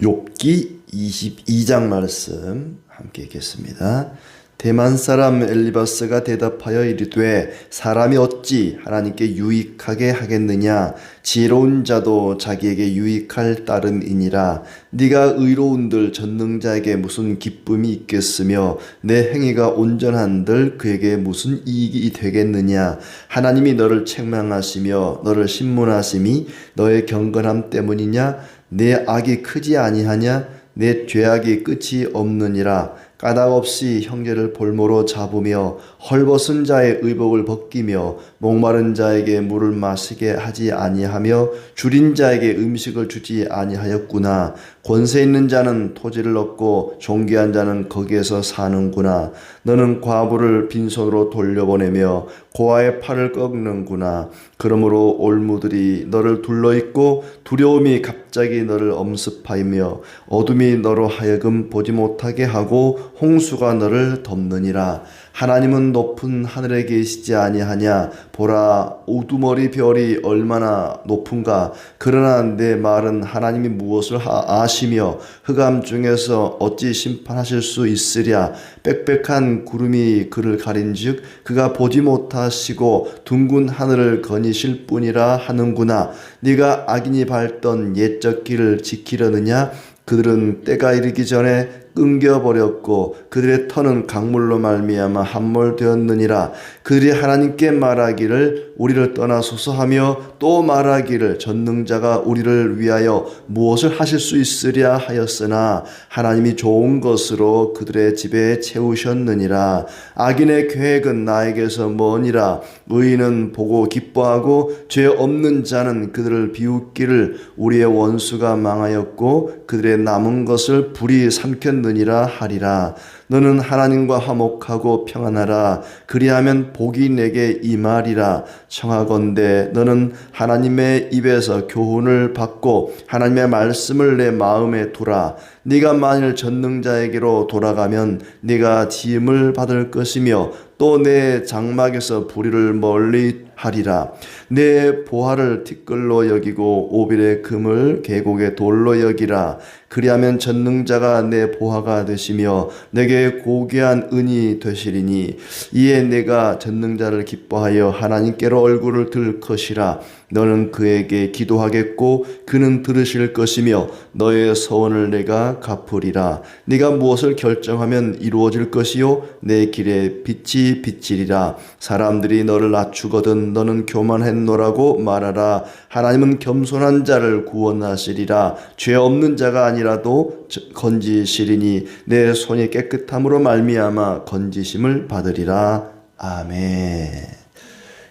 욥기 22장 말씀 함께 읽겠습니다. 대만 사람 엘리바스가 대답하여 이르되 사람이 어찌 하나님께 유익하게 하겠느냐. 지혜로운 자도 자기에게 유익할 따름이니라. 네가 의로운들 전능자에게 무슨 기쁨이 있겠으며 내 행위가 온전한들 그에게 무슨 이익이 되겠느냐. 하나님이 너를 책망하시며 너를 신문하심이 너의 경건함 때문이냐. 내 악이 크지 아니하냐. 내 죄악이 끝이 없느니라. 까닭없이 형제를 볼모로 잡으며 헐벗은 자의 의복을 벗기며 목마른 자에게 물을 마시게 하지 아니하며 줄인 자에게 음식을 주지 아니하였구나. 권세 있는 자는 토지를 얻고 존귀한 자는 거기에서 사는구나. 너는 과부를 빈손으로 돌려보내며 고아의 팔을 꺾는구나. 그러므로 올무들이 너를 둘러있고 두려움이 갑자기 너를 엄습하이며 어둠이 너로 하여금 보지 못하게 하고 홍수가 너를 덮느니라. 하나님은 높은 하늘에 계시지 아니하냐. 보라, 우두머리 별이 얼마나 높은가. 그러나 내 말은 하나님이 무엇을 아시며 흑암 중에서 어찌 심판하실 수 있으랴. 빽빽한 구름이 그를 가린즉 그가 보지 못하시고 둥근 하늘을 거니실 뿐이라 하는구나. 네가 악인이 밟던 옛적 길을 지키려느냐. 그들은 때가 이르기 전에 끊겨버렸고 그들의 터는 강물로 말미암아 함몰되었느니라. 그들이 하나님께 말하기를 우리를 떠나소서 하며 또 말하기를 전능자가 우리를 위하여 무엇을 하실 수 있으랴 하였으나 하나님이 좋은 것으로 그들의 집에 채우셨느니라. 악인의 계획은 나에게서 머니라. 의인은 보고 기뻐하고 죄 없는 자는 그들을 비웃기를. 우리의 원수가 망하였고 그들의 남은 것을 불이 삼켰느니라 하리라. 너는 하나님과 화목하고 평안하라. 그리하면 복이 내게 임하리라. 청하건대 너는 하나님의 입에서 교훈을 받고 하나님의 말씀을 내 마음에 두라. 네가 만일 전능자에게로 돌아가면 네가 지음을 받을 것이며 또 내 장막에서 불의를 멀리 하리라. 내 보화를 티끌로 여기고 오빌의 금을 계곡의 돌로 여기라. 그리하면 전능자가 내 보화가 되시며 내게 고귀한 은이 되시리니 이에 내가 전능자를 기뻐하여 하나님께로 얼굴을 들 것이라. 너는 그에게 기도하겠고 그는 들으실 것이며 너의 서원을 내가 갚으리라. 네가 무엇을 결정하면 이루어질 것이요 내 길에 빛이 비치리라. 사람들이 너를 낮추거든 너는 교만했노라고 말하라. 하나님은 겸손한 자를 구원하시리라. 죄 없는 자가 아니라도 건지시리니 내 손이 깨끗함으로 말미암아 건지심을 받으리라. 아멘.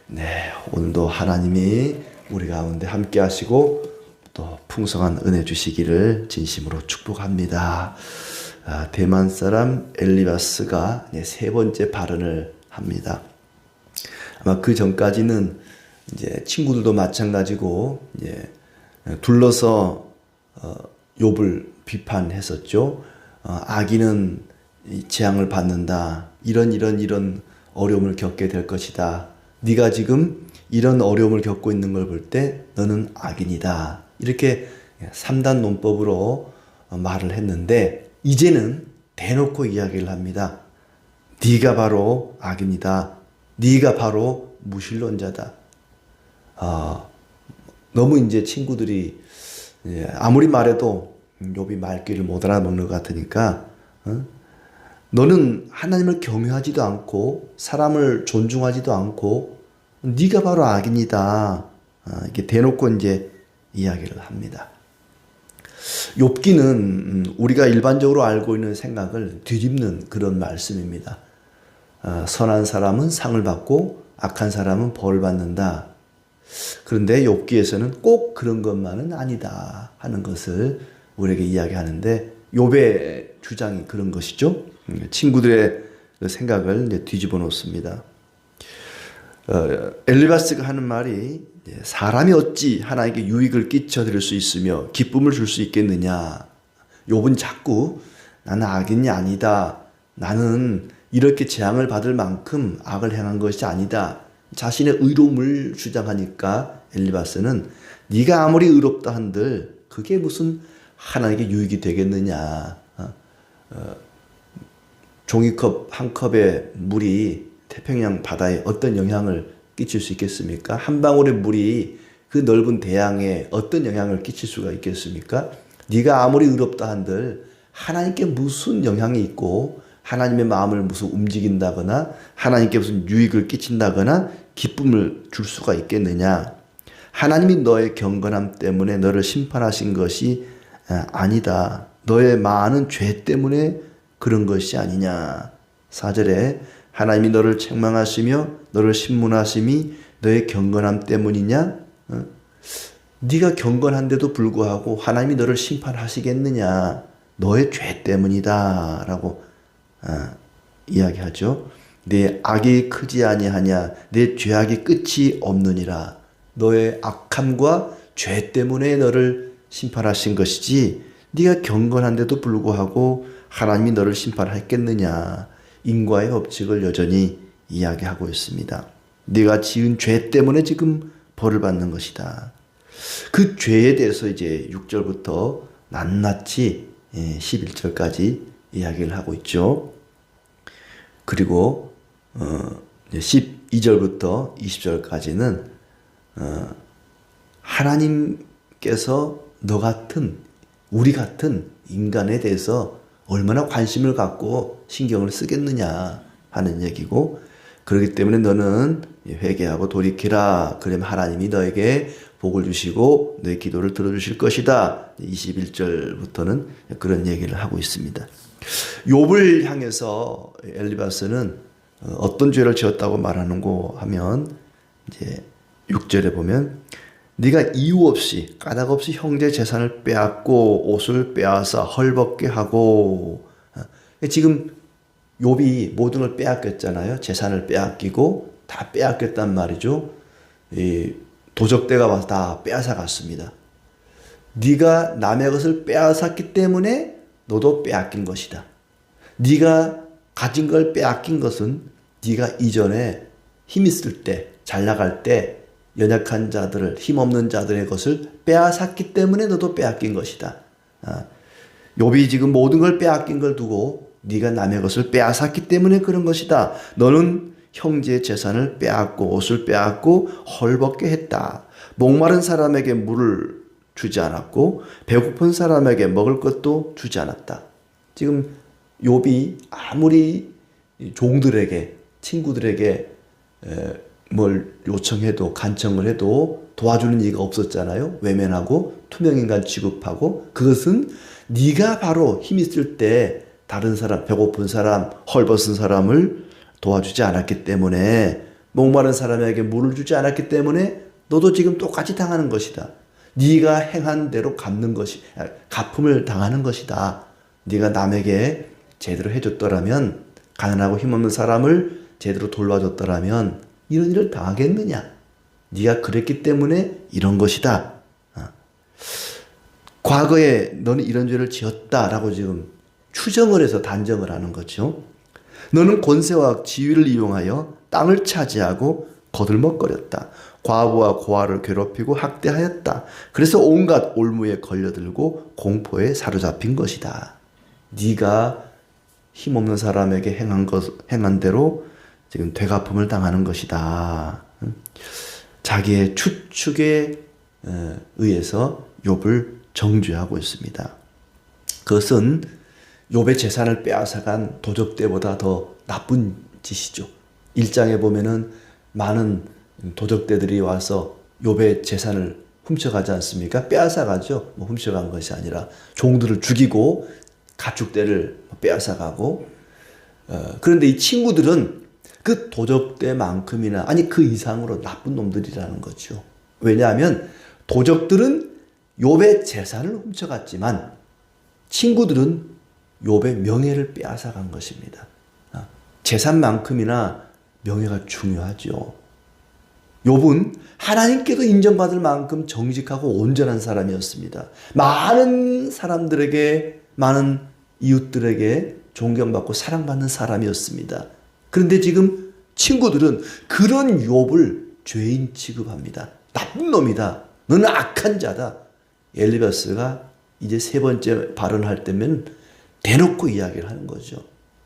네, 오늘도 하나님이 우리 가운데 함께 하시고 또 풍성한 은혜 주시기를 진심으로 축복합니다. 대만 사람 엘리바스가 세 번째 발언을 합니다. 아마 그 전까지는 이제 친구들도 마찬가지고 이제 둘러서 욥을 비판했었죠. 악인은 재앙을 받는다. 이런 어려움을 겪게 될 것이다. 네가 지금 이런 어려움을 겪고 있는 걸 볼 때 너는 악인이다. 이렇게 3단 논법으로 말을 했는데 이제는 대놓고 이야기를 합니다. 네가 바로 악인이다. 네가 바로 무신론자다. 너무 이제 친구들이 아무리 말해도 욥이 말귀를 못 알아먹는 것 같으니까 너는 하나님을 경외하지도 않고 사람을 존중하지도 않고 네가 바로 악인이다. 이렇게 대놓고 이제 이야기를 합니다. 욥기는 우리가 일반적으로 알고 있는 생각을 뒤집는 그런 말씀입니다. 선한 사람은 상을 받고 악한 사람은 벌을 받는다. 그런데 욥기에서는 꼭 그런 것만은 아니다 하는 것을 우리에게 이야기하는데 욥의 주장이 그런 것이죠. 친구들의 생각을 이제 뒤집어 놓습니다. 엘리바스가 하는 말이 사람이 어찌 하나님께 유익을 끼쳐드릴 수 있으며 기쁨을 줄 수 있겠느냐. 욥은 자꾸 나는 악인이 아니다. 나는 이렇게 재앙을 받을 만큼 악을 행한 것이 아니다. 자신의 의로움을 주장하니까 엘리바스는 네가 아무리 의롭다 한들 그게 무슨 하나님께 유익이 되겠느냐. 종이컵 한 컵의 물이 태평양 바다에 어떤 영향을 끼칠 수 있겠습니까? 한 방울의 물이 그 넓은 대양에 어떤 영향을 끼칠 수가 있겠습니까? 네가 아무리 의롭다 한들 하나님께 무슨 영향이 있고 하나님의 마음을 무슨 움직인다거나 하나님께 무슨 유익을 끼친다거나 기쁨을 줄 수가 있겠느냐? 하나님이 너의 경건함 때문에 너를 심판하신 것이 아니다. 너의 많은 죄 때문에 그런 것이 아니냐. 4절에 하나님이 너를 책망하시며 너를 신문하심이 너의 경건함 때문이냐? 네가 경건한데도 불구하고 하나님이 너를 심판하시겠느냐? 너의 죄 때문이다 라고 이야기하죠. 내 악이 크지 아니하냐? 내 죄악이 끝이 없느니라. 너의 악함과 죄 때문에 너를 심판하신 것이지 네가 경건한데도 불구하고 하나님이 너를 심판했겠느냐. 인과의 법칙을 여전히 이야기하고 있습니다. 네가 지은 죄 때문에 지금 벌을 받는 것이다. 그 죄에 대해서 이제 6절부터 낱낱이 11절까지 이야기를 하고 있죠. 그리고 12절부터 20절까지는 하나님께서 너 같은 우리 같은 인간에 대해서 얼마나 관심을 갖고 신경을 쓰겠느냐 하는 얘기고, 그렇기 때문에 너는 회개하고 돌이키라. 그러면 하나님이 너에게 복을 주시고 너의 기도를 들어주실 것이다. 21절부터는 그런 얘기를 하고 있습니다. 욥을 향해서 엘리바스는 어떤 죄를 지었다고 말하는고 하면 이제 6절에 보면 네가 이유 없이 까닭 없이 형제 재산을 빼앗고 옷을 빼앗아 헐벗게 하고, 지금 욥이 모든 걸 빼앗겼잖아요. 재산을 빼앗기고 다 빼앗겼단 말이죠. 이 도적대가 와서 다 빼앗아 갔습니다. 네가 남의 것을 빼앗았기 때문에 너도 빼앗긴 것이다. 네가 가진 걸 빼앗긴 것은 네가 이전에 힘 있을 때, 잘 나갈 때 연약한 자들을, 힘없는 자들의 것을 빼앗았기 때문에 너도 빼앗긴 것이다. 욥이 지금 모든 걸 빼앗긴 걸 두고 네가 남의 것을 빼앗았기 때문에 그런 것이다. 너는 형제의 재산을 빼앗고 옷을 빼앗고 헐벗게 했다. 목마른 사람에게 물을 주지 않았고 배고픈 사람에게 먹을 것도 주지 않았다. 지금 욥이 아무리 종들에게, 친구들에게 뭘 요청해도, 간청을 해도 도와주는 이가 없었잖아요. 외면하고 투명인간 취급하고, 그것은 네가 바로 힘 있을 때 다른 사람, 배고픈 사람, 헐벗은 사람을 도와주지 않았기 때문에, 목마른 사람에게 물을 주지 않았기 때문에 너도 지금 똑같이 당하는 것이다. 네가 행한 대로 갚는 것이, 갚음을 당하는 것이다. 네가 남에게 제대로 해줬더라면, 가난하고 힘없는 사람을 제대로 돌봐줬더라면 이런 일을 당하겠느냐? 네가 그랬기 때문에 이런 것이다. 과거에 너는 이런 죄를 지었다라고 지금 추정을 해서 단정을 하는 거죠. 너는 권세와 지위를 이용하여 땅을 차지하고 거들먹거렸다. 과부와 고아를 괴롭히고 학대하였다. 그래서 온갖 올무에 걸려들고 공포에 사로잡힌 것이다. 네가 힘없는 사람에게 행한 대로 지금 되갚음을 당하는 것이다. 자기의 추측에 의해서 욥을 정죄하고 있습니다. 그것은 욥의 재산을 빼앗아간 도적대보다 더 나쁜 짓이죠. 1장에 보면은 많은 도적대들이 와서 욥의 재산을 훔쳐가지 않습니까? 빼앗아가죠. 훔쳐간 것이 아니라 종들을 죽이고 가축대를 빼앗아가고, 그런데 이 친구들은 그 도적대만큼이나, 아니 그 이상으로 나쁜 놈들이라는 거죠. 왜냐하면 도적들은 욥의 재산을 훔쳐갔지만 친구들은 욥의 명예를 빼앗아간 것입니다. 재산만큼이나 명예가 중요하죠. 욥은 하나님께도 인정받을 만큼 정직하고 온전한 사람이었습니다. 많은 사람들에게, 많은 이웃들에게 존경받고 사랑받는 사람이었습니다. 그런데 지금 친구들은 그런 욥을 죄인 취급합니다. 나쁜 놈이다. 너는 악한 자다. 엘리바스가 이제 세 번째 발언할 때면 대놓고 이야기를 하는 거죠.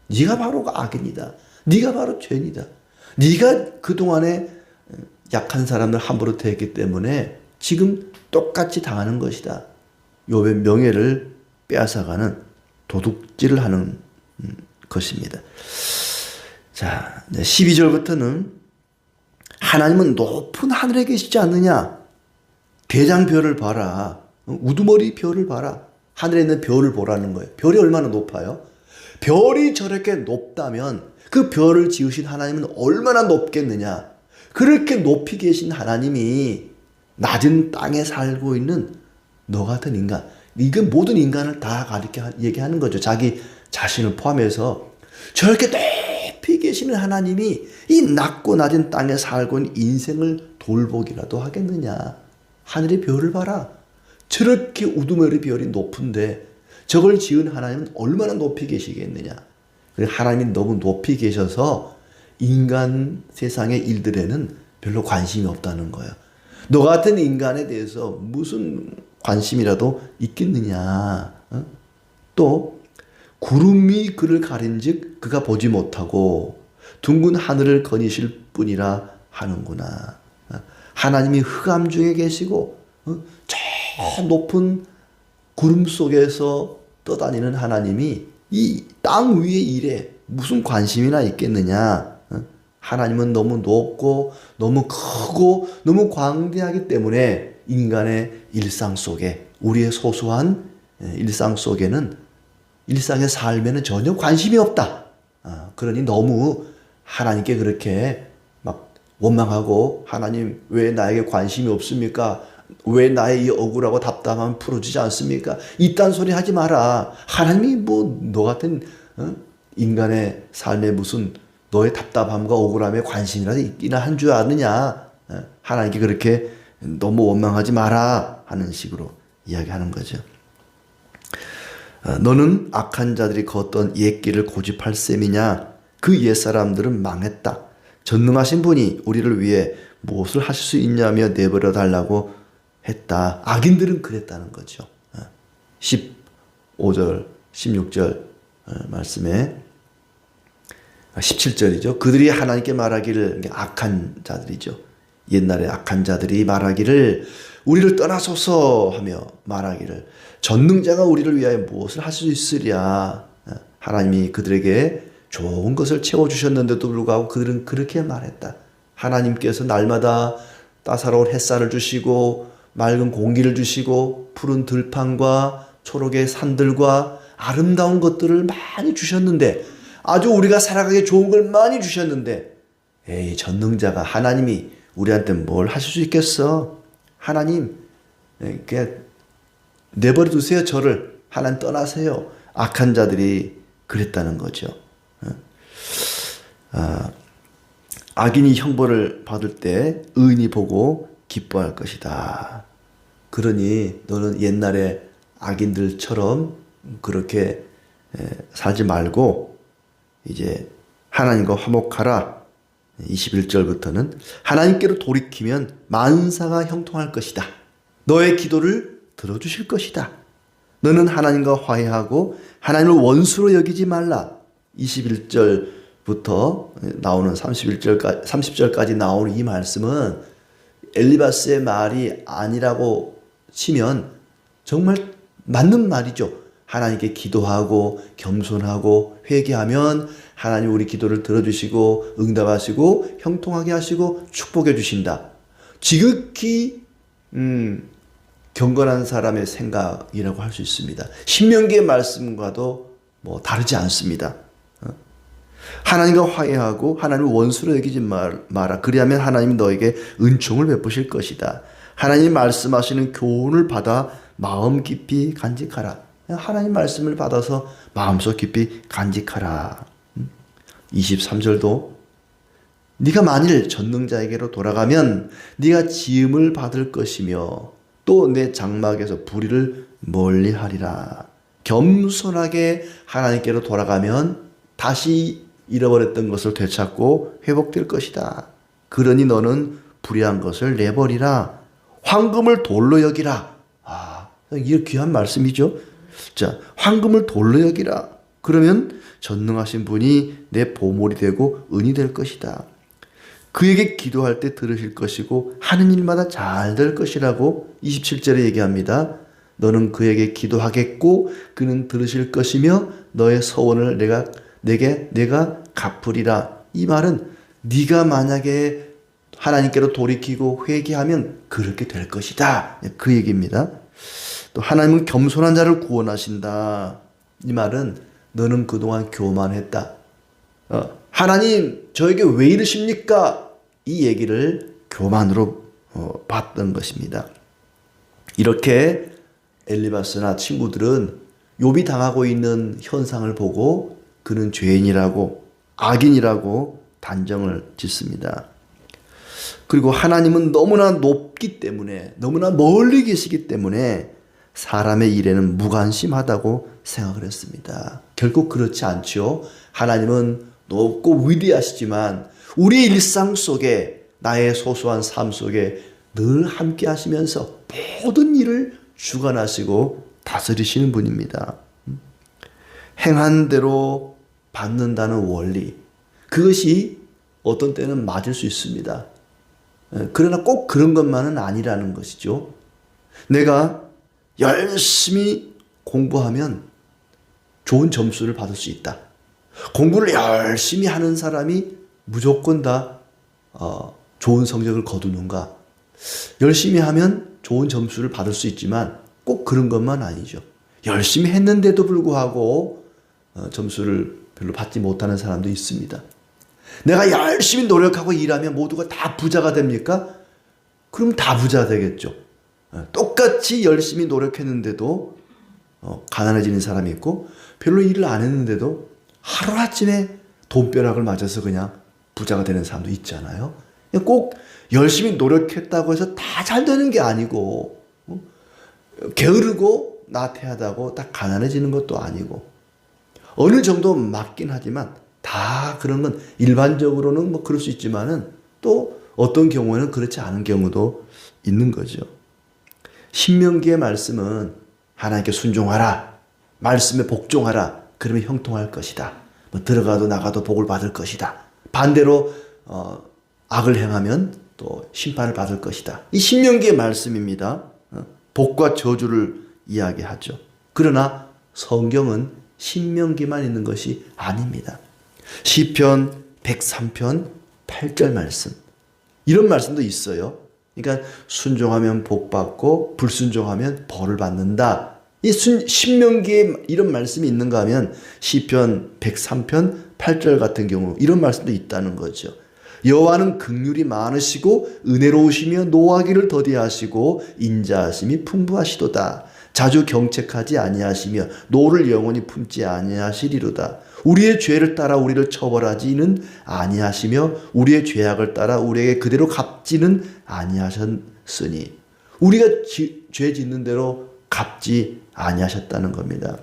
네가 바로 악인이다. 네가 바로 죄인이다. 네가 그동안에 약한 사람들 함부로 대했기 때문에 지금 똑같이 당하는 것이다. 욥의 명예를 빼앗아가는 도둑질을 하는 것입니다. 자, 12절부터는 하나님은 높은 하늘에 계시지 않느냐? 대장별을 봐라. 우두머리 별을 봐라. 하늘에 있는 별을 보라는 거예요. 별이 얼마나 높아요? 별이 저렇게 높다면 그 별을 지으신 하나님은 얼마나 높겠느냐? 그렇게 높이 계신 하나님이 낮은 땅에 살고 있는 너 같은 인간, 이건 모든 인간을 다 가리켜 얘기하는 거죠. 자기 자신을 포함해서 저렇게 높이 계시는 하나님이 이 낮고 낮은 땅에 살고 있는 인생을 돌보기라도 하겠느냐? 하늘의 별을 봐라. 저렇게 우두머리 별이 높은데 저걸 지은 하나님은 얼마나 높이 계시겠느냐? 하나님이 너무 높이 계셔서 인간 세상의 일들에는 별로 관심이 없다는 거예요. 너 같은 인간에 대해서 무슨 관심이라도 있겠느냐? 또 구름이 그를 가린즉 그가 보지 못하고 둥근 하늘을 거니실 뿐이라 하는구나. 하나님이 흑암 중에 계시고 저 높은 구름 속에서 떠다니는 하나님이 이 땅 위의 일에 무슨 관심이나 있겠느냐? 하나님은 너무 높고 너무 크고 너무 광대하기 때문에 인간의 일상 속에, 우리의 소소한 일상 속에는, 일상의 삶에는 전혀 관심이 없다. 그러니 너무 하나님께 그렇게 막 원망하고, 하나님 왜 나에게 관심이 없습니까? 왜 나의 이 억울하고 답답함 풀어주지 않습니까? 이딴 소리 하지 마라. 하나님이 뭐 너 같은 인간의 삶에 무슨 너의 답답함과 억울함에 관심이라도 있기나 한 줄 아느냐? 하나님께 그렇게 너무 원망하지 마라 하는 식으로 이야기하는 거죠. 너는 악한 자들이 걷던 옛길을 고집할 셈이냐? 그 옛사람들은 망했다. 전능하신 분이 우리를 위해 무엇을 하실 수 있냐며 내버려 달라고 했다. 악인들은 그랬다는 거죠. 15절, 16절 말씀에 17절이죠. 그들이 하나님께 말하기를, 악한 자들이죠. 옛날에 악한 자들이 말하기를 우리를 떠나소서 하며 말하기를 전능자가 우리를 위하여 무엇을 할 수 있으랴. 하나님이 그들에게 좋은 것을 채워주셨는데도 불구하고 그들은 그렇게 말했다. 하나님께서 날마다 따사로운 햇살을 주시고 맑은 공기를 주시고 푸른 들판과 초록의 산들과 아름다운 것들을 많이 주셨는데, 아주 우리가 살아가기 좋은 걸 많이 주셨는데, 에이, 전능자가 하나님이 우리한테 뭘 하실 수 있겠어? 하나님 그냥 내버려 두세요. 저를. 하나님 떠나세요. 악한 자들이 그랬다는 거죠. 악인이 형벌을 받을 때 의인이 보고 기뻐할 것이다. 그러니 너는 옛날에 악인들처럼 그렇게 살지 말고 이제 하나님과 화목하라. 21절부터는 하나님께로 돌이키면 만사가 형통할 것이다. 너의 기도를 들어주실 것이다. 너는 하나님과 화해하고 하나님을 원수로 여기지 말라. 21절부터 나오는 30절까지 나오는 이 말씀은 엘리바스의 말이 아니라고 치면 정말 맞는 말이죠. 하나님께 기도하고 겸손하고 회개하면 하나님 우리 기도를 들어주시고 응답하시고 형통하게 하시고 축복해 주신다. 지극히 경건한 사람의 생각이라고 할 수 있습니다. 신명기의 말씀과도 뭐 다르지 않습니다. 하나님과 화해하고 하나님을 원수로 여기지 마라. 그리하면 하나님이 너에게 은총을 베푸실 것이다. 하나님이 말씀하시는 교훈을 받아 마음 깊이 간직하라. 하나님 말씀을 받아서 마음속 깊이 간직하라. 23절도 네가 만일 전능자에게로 돌아가면 네가 지음을 받을 것이며 또 내 장막에서 불의를 멀리하리라. 겸손하게 하나님께로 돌아가면 다시 잃어버렸던 것을 되찾고 회복될 것이다. 그러니 너는 불의한 것을 내버리라. 황금을 돌로 여기라. 이게 귀한 말씀이죠. 자, 황금을 돌로 여기라. 그러면 전능하신 분이 내 보물이 되고 은이 될 것이다. 그에게 기도할 때 들으실 것이고 하는 일마다 잘 될 것이라고 27절에 얘기합니다. 너는 그에게 기도하겠고 그는 들으실 것이며 너의 서원을 내가 갚으리라. 이 말은 네가 만약에 하나님께로 돌이키고 회개하면 그렇게 될 것이다. 그 얘기입니다. 또 하나님은 겸손한 자를 구원하신다. 이 말은 너는 그동안 교만했다. 하나님 저에게 왜 이러십니까? 이 얘기를 교만으로 봤던 것입니다. 이렇게 엘리바스나 친구들은 욥이 당하고 있는 현상을 보고 그는 죄인이라고 악인이라고 단정을 짓습니다. 그리고 하나님은 너무나 높기 때문에 너무나 멀리 계시기 때문에 사람의 일에는 무관심하다고 생각을 했습니다. 결국 그렇지 않죠. 하나님은 높고 위대하시지만 우리의 일상 속에 나의 소소한 삶 속에 늘 함께 하시면서 모든 일을 주관하시고 다스리시는 분입니다. 행한 대로 받는다는 원리, 그것이 어떤 때는 맞을 수 있습니다. 그러나 꼭 그런 것만은 아니라는 것이죠. 내가 열심히 공부하면 좋은 점수를 받을 수 있다. 공부를 열심히 하는 사람이 무조건 다 좋은 성적을 거두는가? 열심히 하면 좋은 점수를 받을 수 있지만 꼭 그런 것만 아니죠. 열심히 했는데도 불구하고 점수를 별로 받지 못하는 사람도 있습니다. 내가 열심히 노력하고 일하면 모두가 다 부자가 됩니까? 그럼 다 부자 되겠죠. 똑같이 열심히 노력했는데도 가난해지는 사람이 있고 별로 일을 안 했는데도 하루아침에 돈벼락을 맞아서 그냥 부자가 되는 사람도 있잖아요. 꼭 열심히 노력했다고 해서 다 잘 되는 게 아니고 게으르고 나태하다고 딱 가난해지는 것도 아니고 어느 정도 맞긴 하지만 다 그런 건 일반적으로는 뭐 그럴 수 있지만은 또 어떤 경우에는 그렇지 않은 경우도 있는 거죠. 신명기의 말씀은 하나님께 순종하라, 말씀에 복종하라, 그러면 형통할 것이다. 뭐 들어가도 나가도 복을 받을 것이다. 반대로 악을 행하면 또 심판을 받을 것이다. 이 신명기의 말씀입니다. 복과 저주를 이야기하죠. 그러나 성경은 신명기만 있는 것이 아닙니다. 시편 103편 8절 말씀, 이런 말씀도 있어요. 그러니까 순종하면 복 받고 불순종하면 벌을 받는다. 이 신명기에 이런 말씀이 있는가 하면 시편 103편 8절 같은 경우 이런 말씀도 있다는 거죠. 여호와는 긍휼이 많으시고 은혜로우시며 노하기를 더디하시고 인자하심이 풍부하시도다. 자주 경책하지 아니하시며 노를 영원히 품지 아니하시리로다. 우리의 죄를 따라 우리를 처벌하지는 아니하시며 우리의 죄악을 따라 우리에게 그대로 갚지는 아니하셨으니 우리가 죄 짓는 대로 갚지 아니하셨다는 겁니다.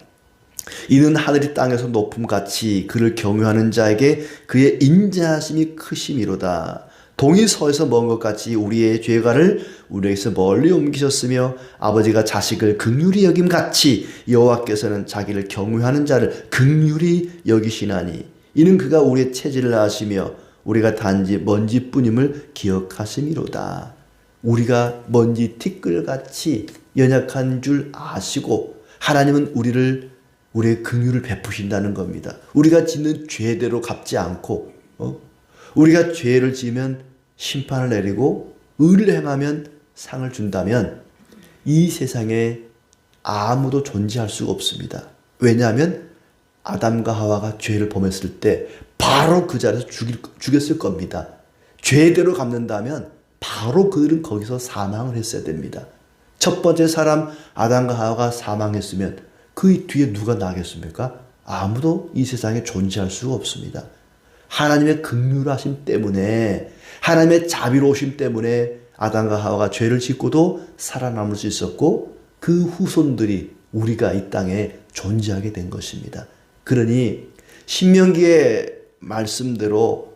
이는 하늘이 땅에서 높음같이 그를 경외하는 자에게 그의 인자하심이 크심이로다. 동이 서에서 먼 것 같이 우리의 죄가를 우리에게서 멀리 옮기셨으며 아버지가 자식을 긍휼히 여김같이 여호와께서는 자기를 경외하는 자를 긍휼히 여기시나니 이는 그가 우리의 체질을 아시며 우리가 단지 먼지뿐임을 기억하심이로다. 우리가 먼지 티끌같이 연약한 줄 아시고 하나님은 우리의 긍휼을 베푸신다는 겁니다. 우리가 짓는 죄대로 갚지 않고 우리가 죄를 지으면 심판을 내리고 의를 행하면 상을 준다면 이 세상에 아무도 존재할 수가 없습니다. 왜냐하면 아담과 하와가 죄를 범했을 때 바로 그 자리에서 죽였을 겁니다. 죄대로 갚는다면 바로 그들은 거기서 사망을 했어야 됩니다. 첫 번째 사람 아담과 하와가 사망했으면 그 뒤에 누가 나겠습니까? 아무도 이 세상에 존재할 수가 없습니다. 하나님의 긍휼하심 때문에 하나님의 자비로우심 때문에 아담과 하와가 죄를 짓고도 살아남을 수 있었고 그 후손들이 우리가 이 땅에 존재하게 된 것입니다. 그러니 신명기의 말씀대로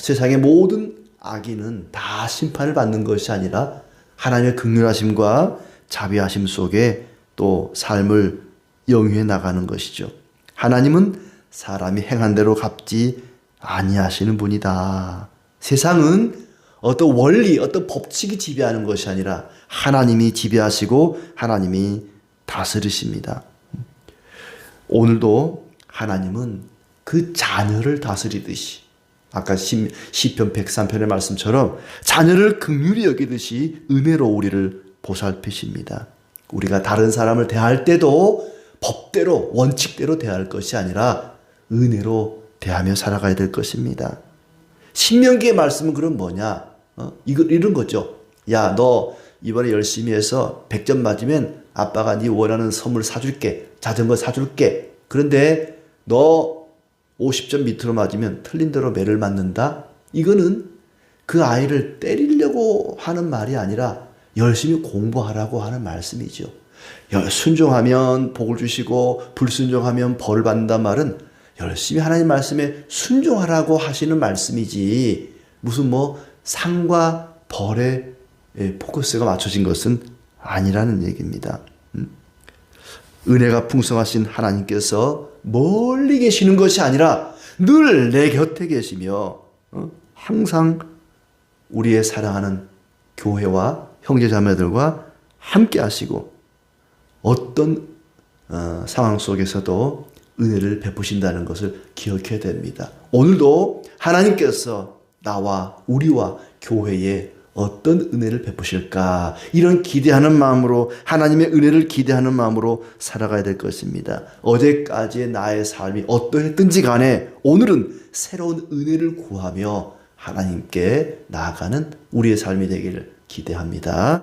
세상의 모든 악인은 다 심판을 받는 것이 아니라 하나님의 긍휼하심과 자비하심 속에 또 삶을 영위해 나가는 것이죠. 하나님은 사람이 행한 대로 갚지 아니하시는 분이다. 세상은 어떤 원리, 어떤 법칙이 지배하는 것이 아니라 하나님이 지배하시고 하나님이 다스리십니다. 오늘도 하나님은 그 자녀를 다스리듯이 아까 시편 103편의 말씀처럼 자녀를 긍휼히 여기듯이 은혜로 우리를 보살피십니다. 우리가 다른 사람을 대할 때도 법대로 원칙대로 대할 것이 아니라 은혜로 대하며 살아가야 될 것입니다. 신명기의 말씀은 그럼 뭐냐? 이런 거죠. 야, 너 이번에 열심히 해서 100점 맞으면 아빠가 네 원하는 선물 사줄게. 자전거 사줄게. 그런데 너 50점 밑으로 맞으면 틀린 대로 매를 맞는다? 이거는 그 아이를 때리려고 하는 말이 아니라 열심히 공부하라고 하는 말씀이죠. 순종하면 복을 주시고 불순종하면 벌을 받는단 말은 열심히 하나님 말씀에 순종하라고 하시는 말씀이지 무슨 상과 벌에 포커스가 맞춰진 것은 아니라는 얘기입니다. 은혜가 풍성하신 하나님께서 멀리 계시는 것이 아니라 늘 내 곁에 계시며 항상 우리의 사랑하는 교회와 형제자매들과 함께 하시고 어떤 상황 속에서도 은혜를 베푸신다는 것을 기억해야 됩니다. 오늘도 하나님께서 나와 우리와 교회에 어떤 은혜를 베푸실까 이런 기대하는 마음으로 하나님의 은혜를 기대하는 마음으로 살아가야 될 것입니다. 어제까지의 나의 삶이 어떠했든지 간에 오늘은 새로운 은혜를 구하며 하나님께 나아가는 우리의 삶이 되기를 기대합니다.